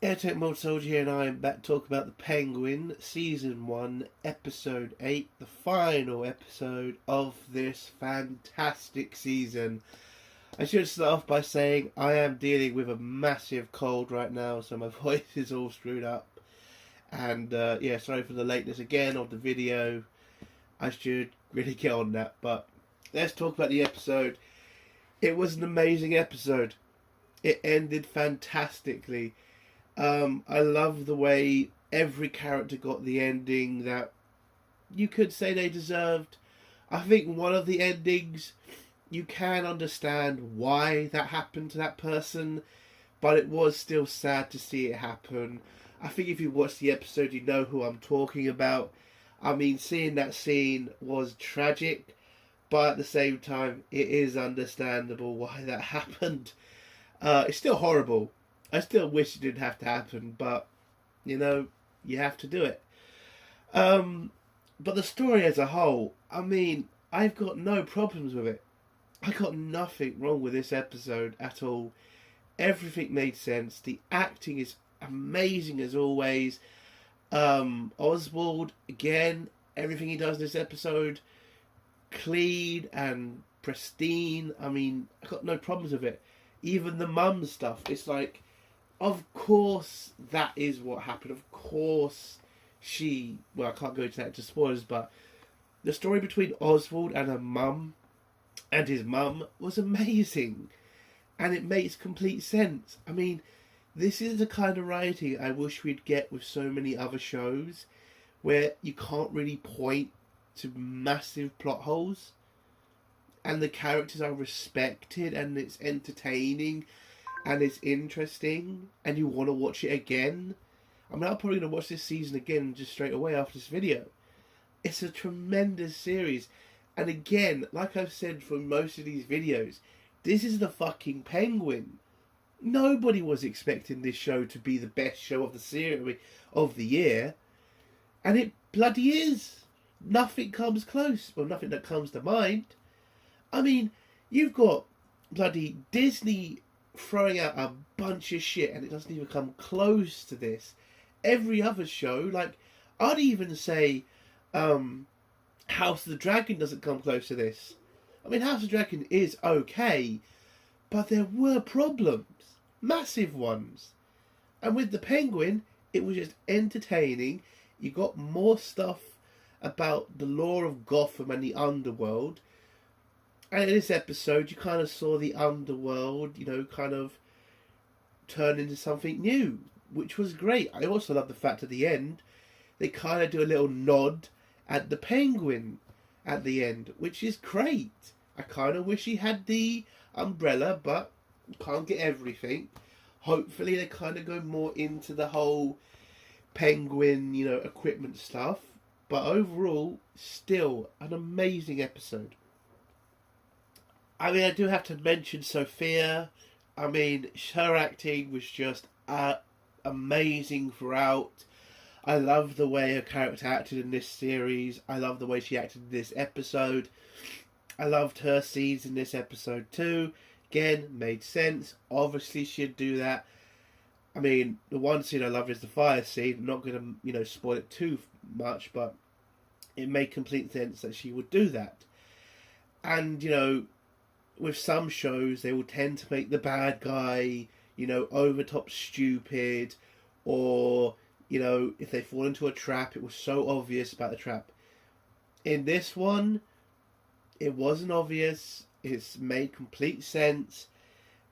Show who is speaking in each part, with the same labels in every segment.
Speaker 1: Airtech Mod Soldier here, and I am back to talk about The Penguin, Season 1, Episode 8, the final episode of this fantastic season. I should start off by saying I am dealing with a massive cold right now, so my voice is all screwed up. And yeah, sorry for the lateness again of the video. I should really get on that, but let's talk about the episode. It was an amazing episode. It ended fantastically. I love the way every character got the ending that you could say they deserved. I think one of the endings, you can understand why that happened to that person, but it was still sad to see it happen. I think if you watch the episode, you know who I'm talking about. I mean, seeing that scene was tragic, but at the same time, it is understandable why that happened. It's still horrible. I still wish it didn't have to happen, but you know, you have to do it. Um, but the story as a whole, I mean, I've got no problems with it. I got nothing wrong with this episode at all. Everything made sense. The acting is amazing as always. Oswald, again, everything he does in this episode, clean and pristine. I mean, I got no problems with it. Even the mum stuff, it's like, of course that is what happened. Of course she, well, I can't go into that to spoilers, but the story between Oswald and her mum and his mum was amazing. And it makes complete sense. I mean, this is the kind of writing I wish we'd get with so many other shows where you can't really point to massive plot holes and the characters are respected and it's entertaining and it's interesting and you want to watch it again. I mean, I'm probably going to watch this season again just straight away after this video. It's a tremendous series. And again, like I've said for most of these videos, this is the fucking Penguin. Nobody was expecting this show to be the best show of the series of the year. And it bloody is. Nothing comes close. Well, nothing that comes to mind. I mean, you've got bloody Disney throwing out a bunch of shit and it doesn't even come close to this. Every other show, like, I'd even say House of the Dragon doesn't come close to this. I mean, House of the Dragon is okay, but there were problems. Massive ones. And with the Penguin, it was just entertaining. You got more stuff about the lore of Gotham and the underworld. And in this episode, you kind of saw the underworld, you know, kind of turn into something new, which was great. I also love the fact at the end, they kind of do a little nod at the Penguin at the end, which is great. I kind of wish he had the umbrella, but you can't get everything. Hopefully they kind of go more into the whole Penguin, you know, equipment stuff. But overall, still an amazing episode. I mean, I do have to mention Sophia. I mean, her acting was just amazing throughout. I love the way her character acted in this series. I love the way she acted in this episode. I loved her scenes in this episode too. Again, made sense. Obviously, she'd do that. I mean, the one scene I love is the fire scene. I'm not going to, you know, spoil it too much, but it made complete sense that she would do that. And, you know, with some shows, they will tend to make the bad guy, you know, over top stupid, or, you know, if they fall into a trap, it was so obvious about the trap. In this one, it wasn't obvious. It's made complete sense.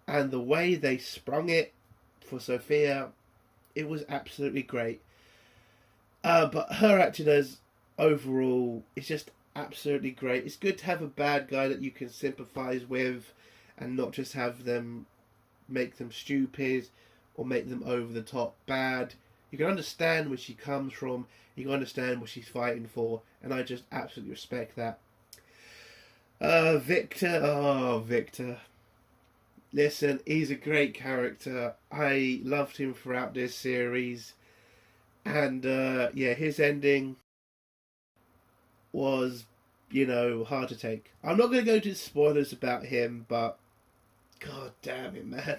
Speaker 1: And the way they sprung it for Sophia, it was absolutely great. But her acting as overall is just absolutely great. It's good to have a bad guy that you can sympathise with and not just have them make them stupid or make them over the top bad. You can understand where she comes from, you can understand what she's fighting for, and I just absolutely respect that. Victor. Listen, he's a great character. I loved him throughout this series. And yeah, his ending was, you know, hard to take. I'm not going to go into spoilers about him, but god damn it, man.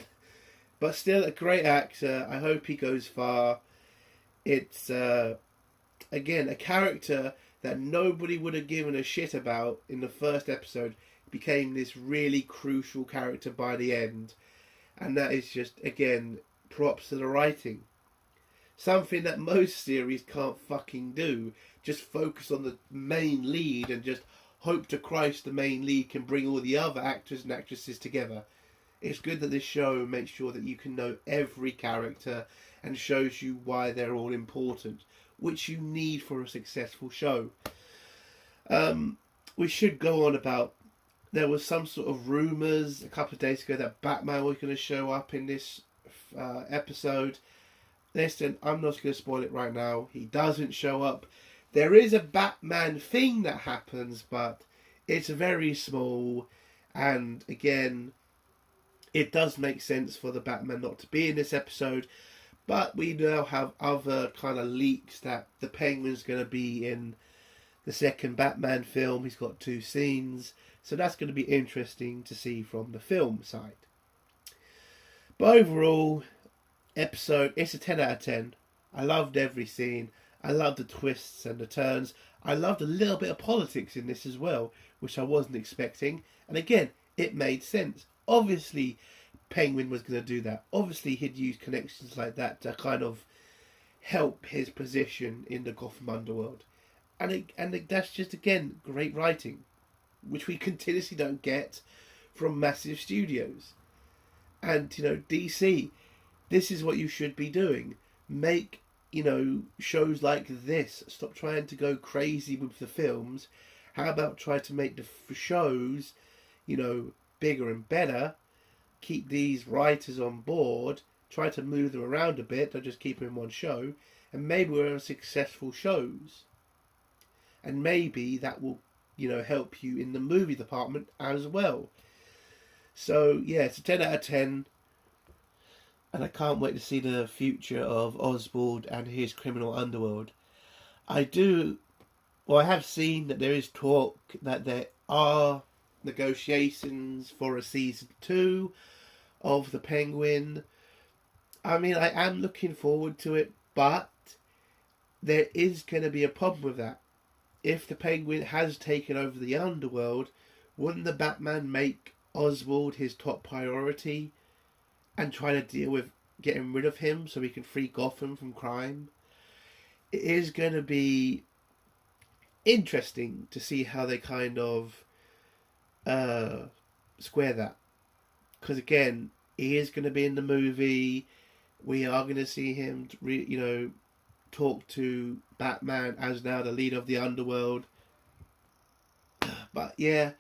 Speaker 1: But still a great actor. I hope he goes far. It's, again, a character that nobody would have given a shit about in the first episode became this really crucial character by the end. And that is just, again, props to the writing. Something that most series can't fucking do. Just focus on the main lead and just hope to Christ the main lead can bring all the other actors and actresses together. It's good that this show makes sure that you can know every character and shows you why they're all important, which you need for a successful show. We should go on about, there was some sort of rumours a couple of days ago that Batman was going to show up in this episode. Listen, I'm not going to spoil it right now. He doesn't show up. There is a Batman thing that happens, but it's very small. And again, it does make sense for the Batman not to be in this episode. But we now have other kind of leaks that the Penguin's going to be in the second Batman film. He's got 2 scenes. So that's going to be interesting to see from the film side. But overall, episode, it's a 10 out of 10. I loved every scene. I loved the twists and the turns. I loved a little bit of politics in this as well, which I wasn't expecting. And again, it made sense. Obviously, Penguin was going to do that. Obviously, he'd use connections like that to kind of help his position in the Gotham underworld. And that's just, again, great writing, which we continuously don't get from massive studios. And, you know, DC, this is what you should be doing. Make, you know, shows like this. Stop trying to go crazy with the films. How about try to make the shows, you know, bigger and better? Keep these writers on board. Try to move them around a bit. Don't just keep them in one show. And maybe we'll have successful shows. And maybe that will, you know, help you in the movie department as well. So, yeah, it's a 10 out of 10. And I can't wait to see the future of Oswald and his criminal underworld. I have seen that there is talk that there are negotiations for a season 2 of the Penguin. I mean, I am looking forward to it, but there is going to be a problem with that. If the Penguin has taken over the underworld, wouldn't the Batman make Oswald his top priority and try to deal with getting rid of him so he can free Gotham from crime? It is going to be interesting to see how they kind of square that. Because again, he is going to be in the movie. We are going to see him, you know, talk to Batman as now the leader of the underworld. But yeah,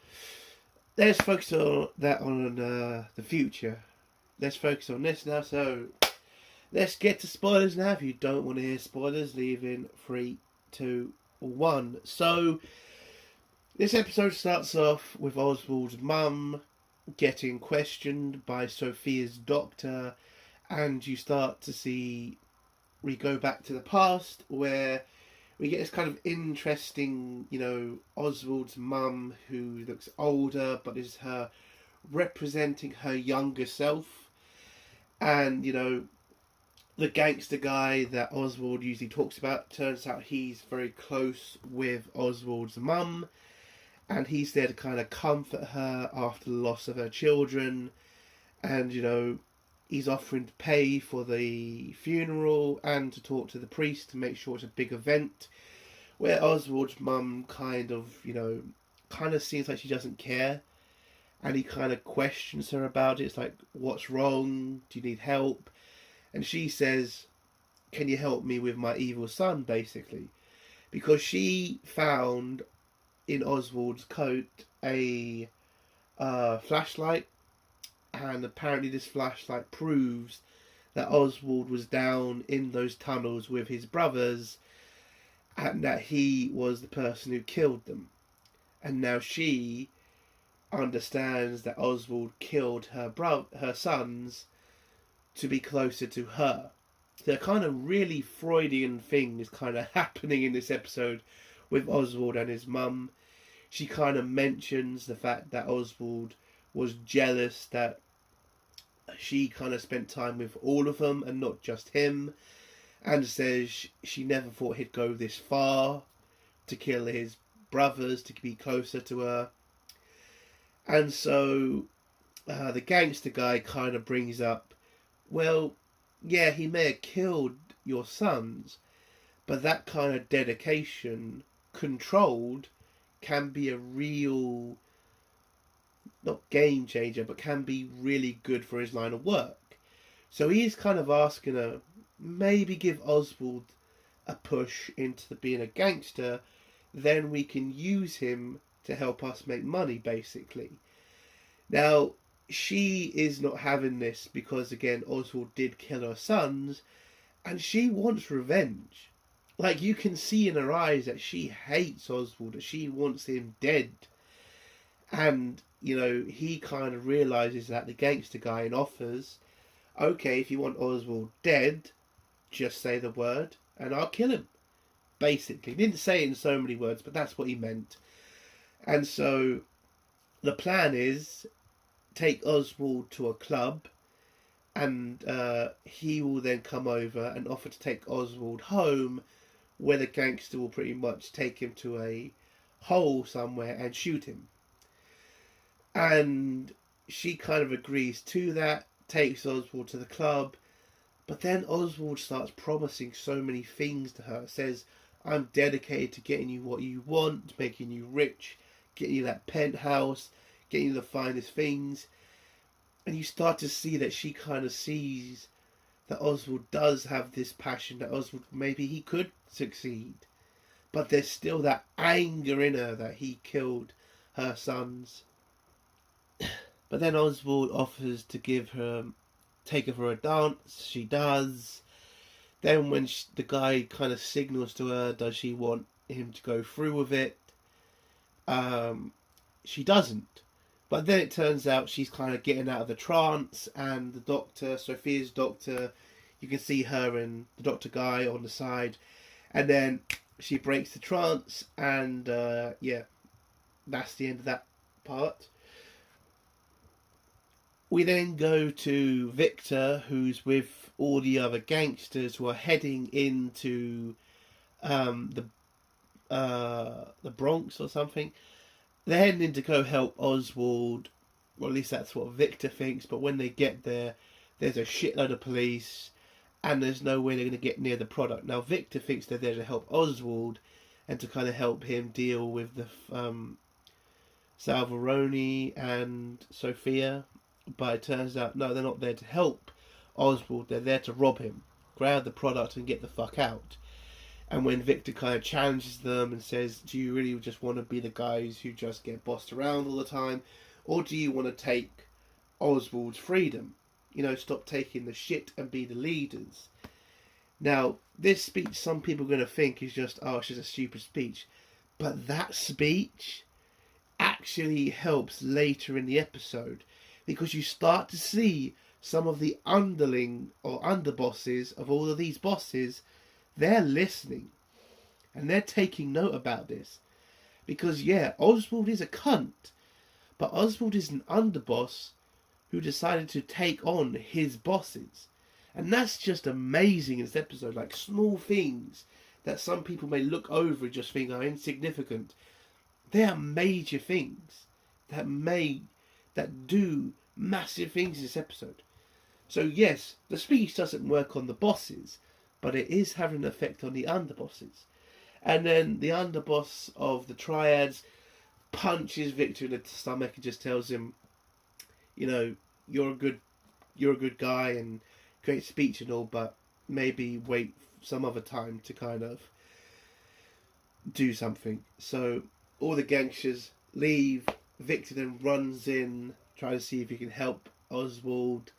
Speaker 1: let's focus on that on the future. Let's focus on this now. So let's get to spoilers now. If you don't want to hear spoilers, leave in 3, 2, 1. So this episode starts off with Oswald's mum getting questioned by Sophia's doctor, and you start to see, we go back to the past where we get this kind of interesting, you know, Oswald's mum who looks older but is her representing her younger self. And, you know, the gangster guy that Oswald usually talks about, turns out he's very close with Oswald's mum, and he's there to kind of comfort her after the loss of her children. And, you know, he's offering to pay for the funeral and to talk to the priest to make sure it's a big event, where Oswald's mum kind of, you know, kind of seems like she doesn't care. And he kind of questions her about it. It's like, what's wrong? Do you need help? And she says, can you help me with my evil son, basically? Because she found in Oswald's coat a flashlight. And apparently this flashlight proves that Oswald was down in those tunnels with his brothers, and that he was the person who killed them. And now she understands that Oswald killed her sons to be closer to her. So a kind of really Freudian thing is kind of happening in this episode with Oswald and his mum. She kind of mentions the fact that Oswald was jealous that she kind of spent time with all of them and not just him, and says she never thought he'd go this far to kill his brothers to be closer to her. And so the gangster guy kind of brings up, well, yeah, he may have killed your sons, but that kind of dedication, controlled, can be a real, not game changer, but can be really good for his line of work. So he's kind of asking her, maybe give Oswald a push into being a gangster, then we can use him to help us make money, basically. Now, she is not having this because, again, Oswald did kill her sons, and she wants revenge. Like, you can see in her eyes that she hates Oswald, that she wants him dead. And, you know, he kind of realises that the gangster guy and offers, okay, if you want Oswald dead, just say the word and I'll kill him. Basically. He didn't say it in so many words, but that's what he meant. And so the plan is take Oswald to a club, and he will then come over and offer to take Oswald home, where the gangster will pretty much take him to a hole somewhere and shoot him. And she kind of agrees to that, takes Oswald to the club, but then Oswald starts promising so many things to her. Says, I'm dedicated to getting you what you want, making you rich, getting you that penthouse, getting you the finest things. And you start to see that she kind of sees that Oswald does have this passion, that Oswald, maybe he could succeed. But there's still that anger in her that he killed her sons. But then Oswald offers to take her for a dance. She does. Then when the guy kind of signals to her, does she want him to go through with it? She doesn't. But then it turns out she's kind of getting out of the trance, and the doctor, Sophia's doctor, you can see her and the doctor guy on the side, and then she breaks the trance, and yeah, that's the end of that part. We then go to Victor, who's with all the other gangsters who are heading into the Bronx or something. They're heading in to go help Oswald, or at least that's what Victor thinks. But when they get there, there's a shitload of police, and there's no way they're going to get near the product. Now, Victor thinks they're there to help Oswald and to kind of help him deal with the Salvaroni and Sophia. But it turns out, no, they're not there to help Oswald. They're there to rob him, grab the product, and get the fuck out. And when Victor kind of challenges them and says, do you really just want to be the guys who just get bossed around all the time? Or do you want to take Oswald's freedom? You know, stop taking the shit and be the leaders. Now, this speech, some people are going to think is just, oh, it's just a stupid speech. But that speech actually helps later in the episode, because you start to see some of the underling or underbosses of all of these bosses. They're listening, and they're taking note about this. Because, yeah, Oswald is a cunt, but Oswald is an underboss who decided to take on his bosses. And that's just amazing in this episode. Like, small things that some people may look over and just think are insignificant. They are major things that do massive things in this episode. So, yes, the speech doesn't work on the bosses, but it is having an effect on the underbosses. And then the underboss of the Triads punches Victor in the stomach and just tells him, you know, you're a good guy and great speech and all, but maybe wait some other time to kind of do something. So all the gangsters leave. Victor then runs in, trying to see if he can help Oswald,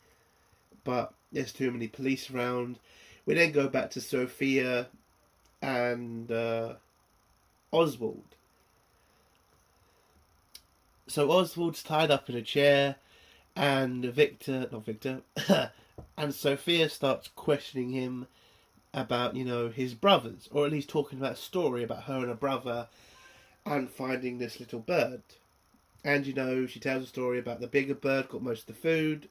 Speaker 1: but there's too many police around. We then go back to Sophia and Oswald. So Oswald's tied up in a chair, and and Sophia starts questioning him about, you know, his brothers, or at least talking about a story about her and her brother and finding this little bird. And, you know, she tells a story about the bigger bird got most of the food,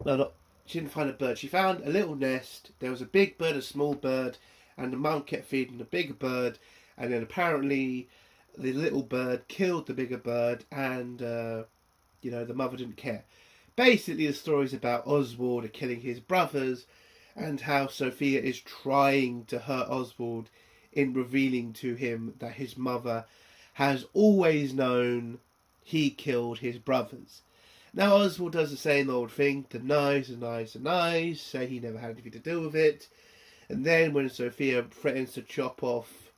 Speaker 1: No, not, she didn't find a bird. She found a little nest. There was a big bird, a small bird, and the mum kept feeding the bigger bird. And then apparently, the little bird killed the bigger bird, and the mother didn't care. Basically, the story's about Oswald killing his brothers, and how Sophia is trying to hurt Oswald in revealing to him that his mother has always known he killed his brothers. Now Oswald does the same old thing, denies, say he never had anything to do with it. And then when Sophia threatens to chop off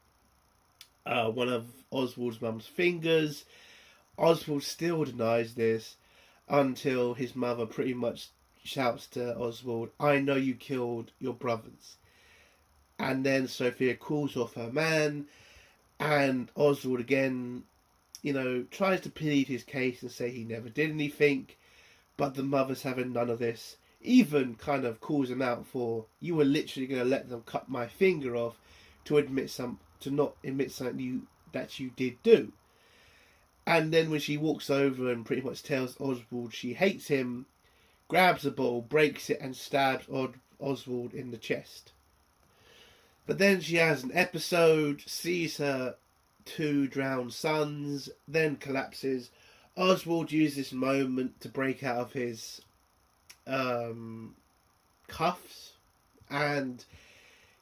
Speaker 1: one of Oswald's mum's fingers, Oswald still denies this until his mother pretty much shouts to Oswald, "I know you killed your brothers." And then Sophia calls off her man, and Oswald again, tries to plead his case and say he never did anything, but the mother's having none of this. Even kind of calls him out for, "You were literally going to let them cut my finger off to not admit something that you did do." And then when she walks over and pretty much tells Oswald she hates him, grabs a bottle, breaks it, and stabs Oswald in the chest. But then she has an episode, sees her 2 drowned sons, then collapses. Oswald uses this moment to break out of his cuffs and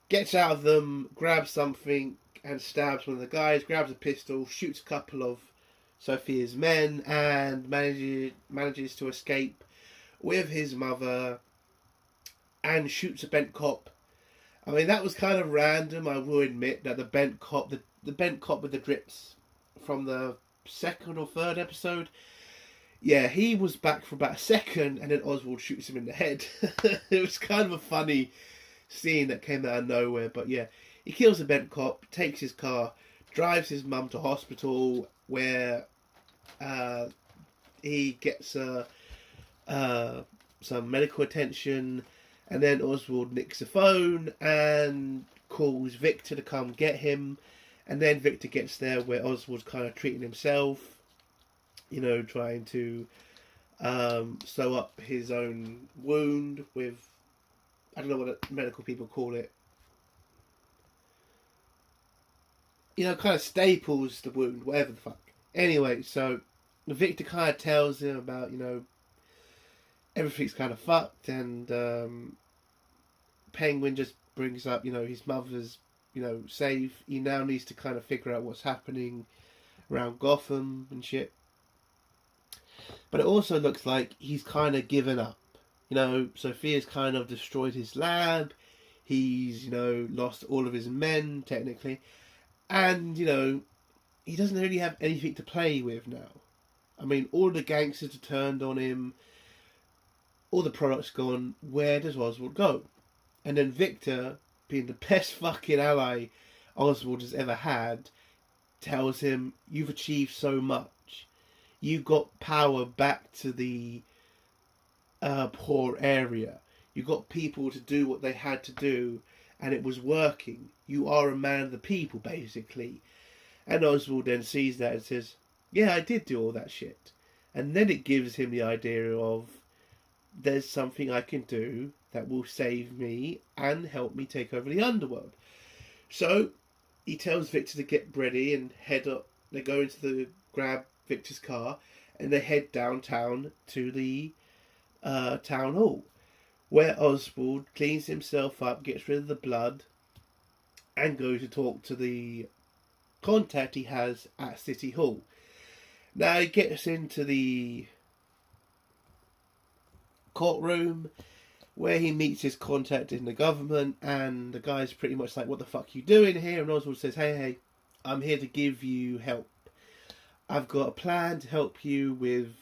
Speaker 1: gets out of them, grabs something and stabs one of the guys, grabs a pistol, shoots a couple of Sophia's men, and manages to escape with his mother and shoots a bent cop. I mean, that was kind of random, I will admit, that the bent cop with the drips from the 2nd or 3rd episode, yeah, he was back for about a second, and then Oswald shoots him in the head. It was kind of a funny scene that came out of nowhere, but yeah, he kills the bent cop, takes his car, drives his mum to hospital, where he gets some medical attention. And then Oswald nicks the phone and calls Victor to come get him. And then Victor gets there where Oswald's kind of treating himself, trying to sew up his own wound with, I don't know what the medical people call it. Kind of staples the wound, whatever the fuck. Anyway, so Victor kind of tells him about, everything's kind of fucked, and Penguin just brings up, his mother's, safe. He now needs to kind of figure out what's happening around Gotham and shit. But it also looks like he's kind of given up. Sophia's kind of destroyed his lab. He's, lost all of his men, technically. And, he doesn't really have anything to play with now. I mean, all the gangsters are turned on him. All the products gone. Where does Oswald go? And then Victor, being the best fucking ally Oswald has ever had, tells him, "You've achieved so much. You got power back to the poor area. You got people to do what they had to do, and it was working. You are a man of the people, basically." And Oswald then sees that and says, "Yeah, I did do all that shit." And then it gives him the idea of, there's something I can do that will save me and help me take over the underworld. So he tells Victor to get ready and head up. They go grab Victor's car, and they head downtown to the town hall, where Oswald cleans himself up, gets rid of the blood, and goes to talk to the contact he has at City Hall. Now he gets into the courtroom where he meets his contact in the government, and the guy's pretty much like, "What the fuck you doing here?" And Oswald says, hey, I'm here to give you help. I've got a plan to help you with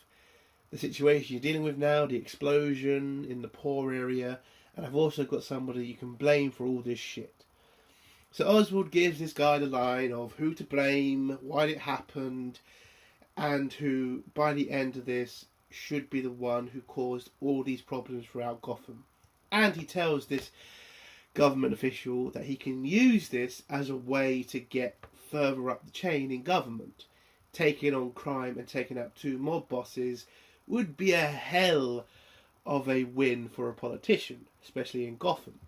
Speaker 1: the situation you're dealing with now, the explosion in the poor area, and I've also got somebody you can blame for all this shit. So Oswald gives this guy the line of who to blame, why it happened, and who, by the end of this, should be the one who caused all these problems throughout Gotham. And he tells this government official that he can use this as a way to get further up the chain in government. Taking on crime and taking out 2 mob bosses would be a hell of a win for a politician, especially in Gotham.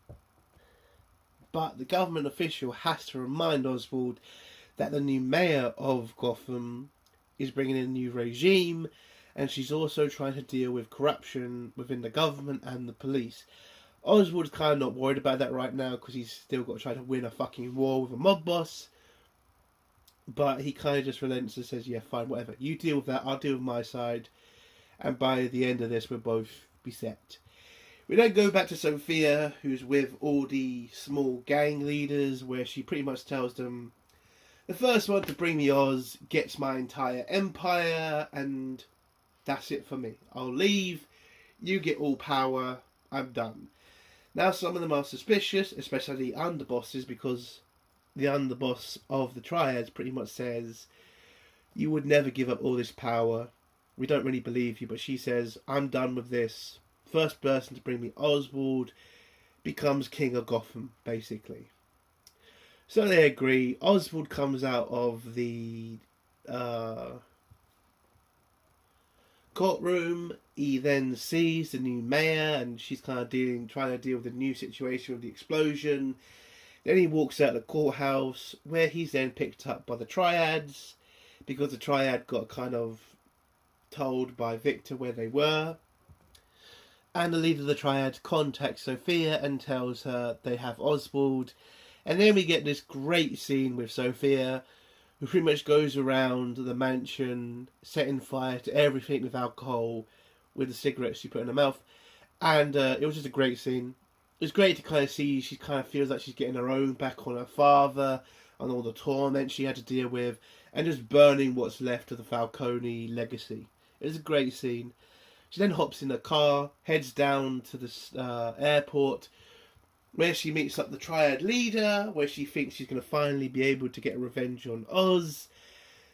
Speaker 1: But the government official has to remind Oswald that the new mayor of Gotham is bringing in a new regime, and she's also trying to deal with corruption within the government and the police. Oswald's kind of not worried about that right now because he's still got to try to win a fucking war with a mob boss. But he kind of just relents and says, yeah, fine, whatever. You deal with that, I'll deal with my side. And by the end of this, we'll both be set. We then go back to Sophia, who's with all the small gang leaders, where she pretty much tells them, the first one to bring me Oz gets my entire empire, and that's it for me. I'll leave, you get all power, I'm done. Now some of them are suspicious, especially the underbosses, because the underboss of the Triads pretty much says, you would never give up all this power, we don't really believe you, but she says, I'm done with this. First person to bring me Oswald becomes king of Gotham, basically. So they agree. Oswald comes out of the courtroom. He then sees the new mayor, and she's kind of trying to deal with the new situation with the explosion. Then he walks out of the courthouse, where he's then picked up by the Triads, because the Triad got kind of told by Victor where they were. And the leader of the Triad contacts Sophia and tells her they have Oswald. And then we get this great scene with Sophia, who pretty much goes around the mansion, setting fire to everything with alcohol, with the cigarettes she put in her mouth. And it was just a great scene. It was great to kind of see she kind of feels like she's getting her own back on her father, and all the torment she had to deal with, and just burning what's left of the Falcone legacy. It was a great scene. She then hops in a car, heads down to the airport, where she meets up the Triad leader, where she thinks she's going to finally be able to get revenge on Oz.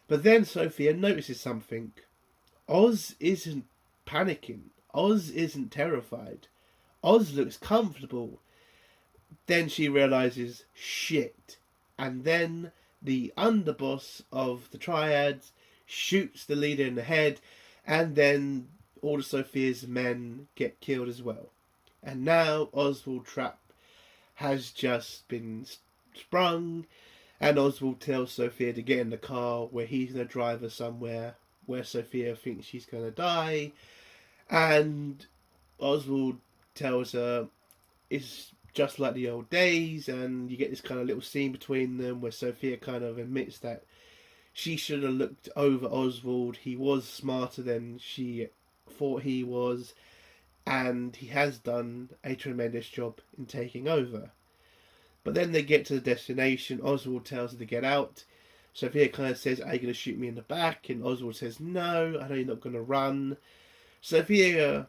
Speaker 1: But then Sophia notices something. Oz isn't panicking. Oz isn't terrified. Oz looks comfortable. Then she realises, shit. And then the underboss of the Triads shoots the leader in the head, and then all of Sophia's men get killed as well. And now Oswald Trap has just been sprung, and Oswald tells Sophia to get in the car, where he's going to drive her somewhere where Sophia thinks she's going to die. And Oswald tells her it's just like the old days, and you get this kind of little scene between them where Sophia kind of admits that she should have looked over Oswald. He was smarter than she thought he was, and he has done a tremendous job in taking over. But then they get to the destination. Oswald tells her to get out. Sophia kind of says, are you going to shoot me in the back? And Oswald says, no, I know you're not going to run. Sophia,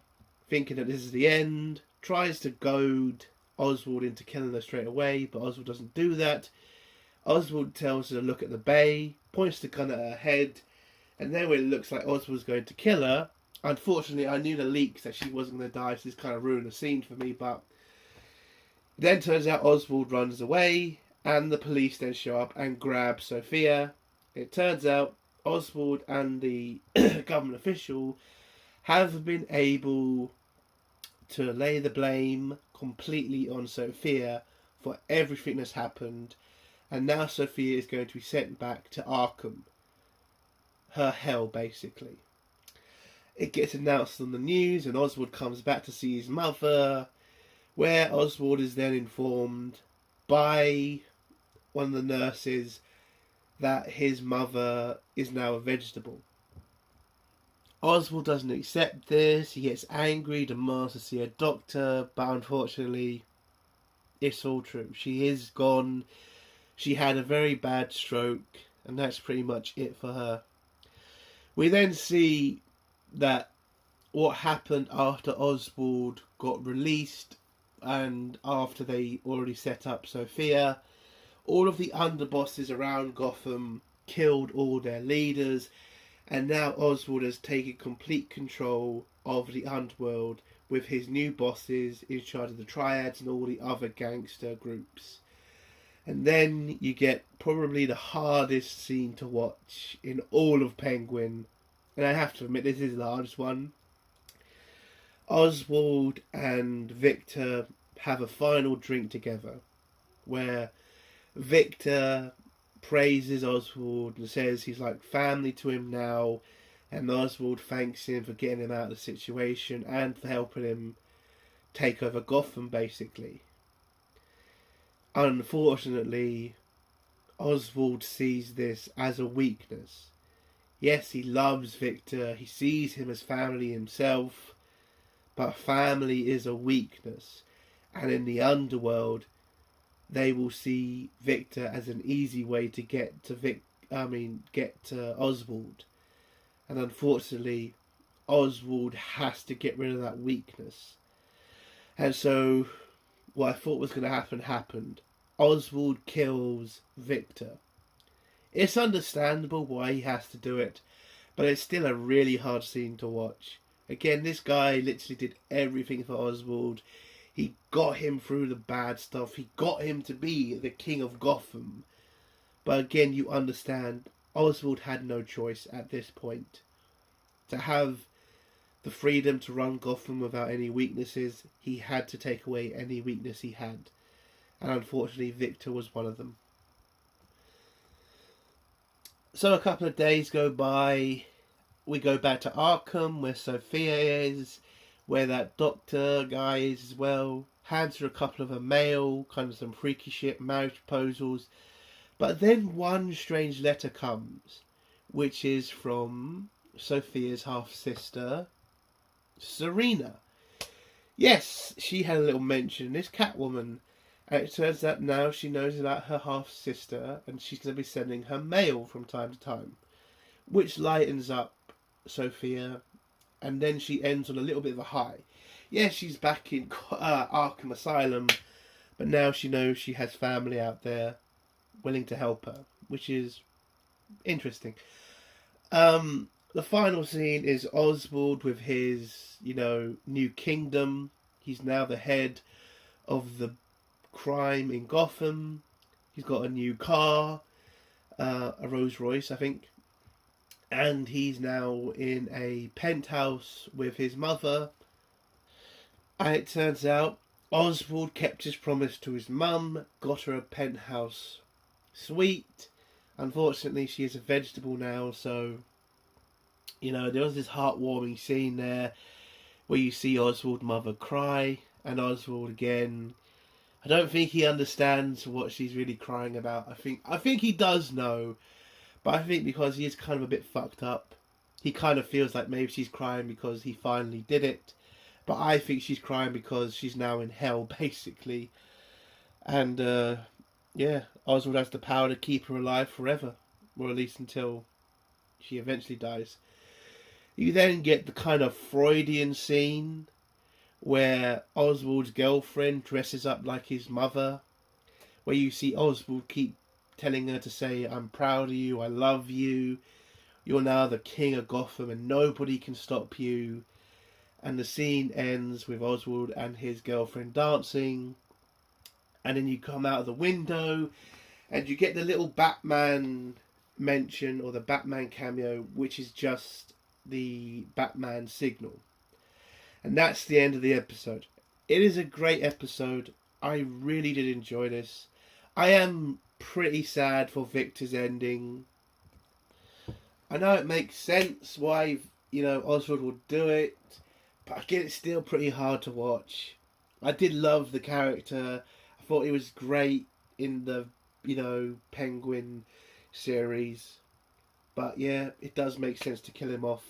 Speaker 1: thinking that this is the end, tries to goad Oswald into killing her straight away, but Oswald doesn't do that. Oswald tells her to look at the bay, points the gun at her head, and then when it looks like Oswald's going to kill her, unfortunately, I knew the leaks that she wasn't going to die, so this kind of ruined the scene for me, but then turns out Oswald runs away, and the police then show up and grab Sophia. It turns out Oswald and the government official have been able to lay the blame completely on Sophia for everything that's happened, and now Sophia is going to be sent back to Arkham. Her hell, basically. It gets announced on the news, and Oswald comes back to see his mother, where Oswald is then informed by one of the nurses that his mother is now a vegetable. Oswald doesn't accept this. He gets angry, demands to see a doctor, but unfortunately, it's all true. She is gone. She had a very bad stroke, and that's pretty much it for her. We then see that what happened after Oswald got released, and after they already set up Sophia, all of the underbosses around Gotham killed all their leaders, and now Oswald has taken complete control of the underworld with his new bosses in charge of the Triads and all the other gangster groups. And then you get probably the hardest scene to watch in all of Penguin, and I have to admit this is the hardest one. Oswald and Victor have a final drink together where Victor praises Oswald and says he's like family to him now, and Oswald thanks him for getting him out of the situation and for helping him take over Gotham, basically. Unfortunately, Oswald sees this as a weakness. Yes, he loves Victor, he sees him as family himself, but family is a weakness, and in the underworld, they will see Victor as an easy way to get to Oswald, and unfortunately, Oswald has to get rid of that weakness. And so, what I thought was going to happen happened. Oswald kills Victor. It's understandable why he has to do it, but it's still a really hard scene to watch. Again, this guy literally did everything for Oswald. He got him through the bad stuff. He got him to be the king of Gotham. But again, you understand, Oswald had no choice at this point. To have the freedom to run Gotham without any weaknesses, he had to take away any weakness he had. And unfortunately, Victor was one of them. So a couple of days go by. We go back to Arkham, where Sophia is, where that doctor guy is as well. Hands her a couple of her mail, kind of some freaky shit, marriage proposals. But then one strange letter comes, which is from Sophia's half-sister, Serena. Yes, she had a little mention, this Catwoman. And it turns out now she knows about her half-sister, and she's going to be sending her mail from time to time, which lightens up Sophia, and then she ends on a little bit of a high. Yes, she's back in Arkham Asylum, but now she knows she has family out there willing to help her, which is interesting. The final scene is Oswald with his, new kingdom. He's now the head of the crime in Gotham. He's got a new car, a Rolls Royce, I think. And he's now in a penthouse with his mother. And it turns out Oswald kept his promise to his mum, got her a penthouse suite. Unfortunately, she is a vegetable now, so, there was this heartwarming scene there where you see Oswald's mother cry, and Oswald again, I don't think he understands what she's really crying about. I think he does know, but I think because he is kind of a bit fucked up, he kind of feels like maybe she's crying because he finally did it. But I think she's crying because she's now in hell, basically. And, Oswald has the power to keep her alive forever. Or at least until she eventually dies. You then get the kind of Freudian scene where Oswald's girlfriend dresses up like his mother. Where you see Oswald keep telling her to say, I'm proud of you, I love you. You're now the king of Gotham and nobody can stop you. And the scene ends with Oswald and his girlfriend dancing. And then you come out of the window and you get the little Batman mention or the Batman cameo, which is just the Batman signal. And that's the end of the episode. It is a great episode. I really did enjoy this. I am pretty sad for Victor's ending. I know it makes sense why, Oswald would do it. But again, it's still pretty hard to watch. I did love the character. I thought he was great in the, Penguin series. But yeah, it does make sense to kill him off.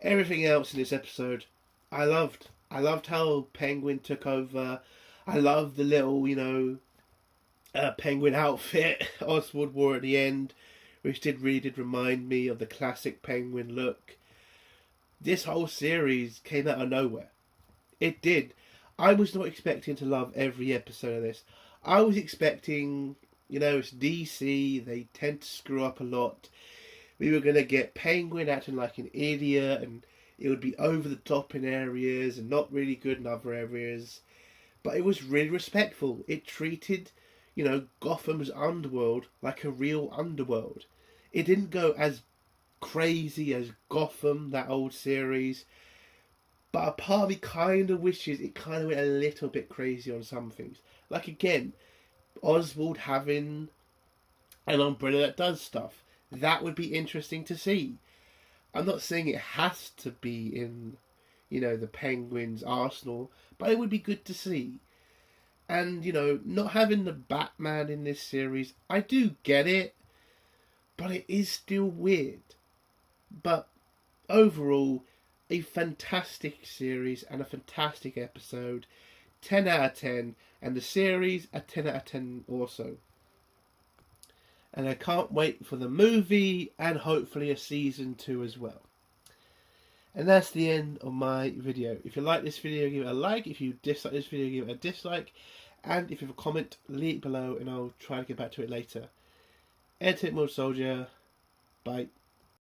Speaker 1: Everything else in this episode, I loved. I loved how Penguin took over. I loved the little, Penguin outfit Oswald wore at the end, which really did remind me of the classic Penguin look. This whole series came out of nowhere. It did. I was not expecting to love every episode of this. I was expecting, it's DC, they tend to screw up a lot. We were going to get Penguin acting like an idiot, and it would be over the top in areas and not really good in other areas. But it was really respectful. It treated, Gotham's underworld like a real underworld. It didn't go as crazy as Gotham, that old series, But a part of me kind of wishes it kind of went a little bit crazy on some things. Like, again, Oswald having an umbrella that does stuff. That would be interesting to see. I'm not saying it has to be in, the Penguins' arsenal, but it would be good to see. And, not having the Batman in this series, I do get it, but it is still weird. But overall, a fantastic series and a fantastic episode. 10 out of 10. And the series, a 10 out of 10 also. And I can't wait for the movie and hopefully a season 2 as well. And that's the end of my video. If you like this video, give it a like. If you dislike this video, give it a dislike. And if you have a comment, leave it below and I'll try to get back to it later. Entertainment Mode Soldier. Bye.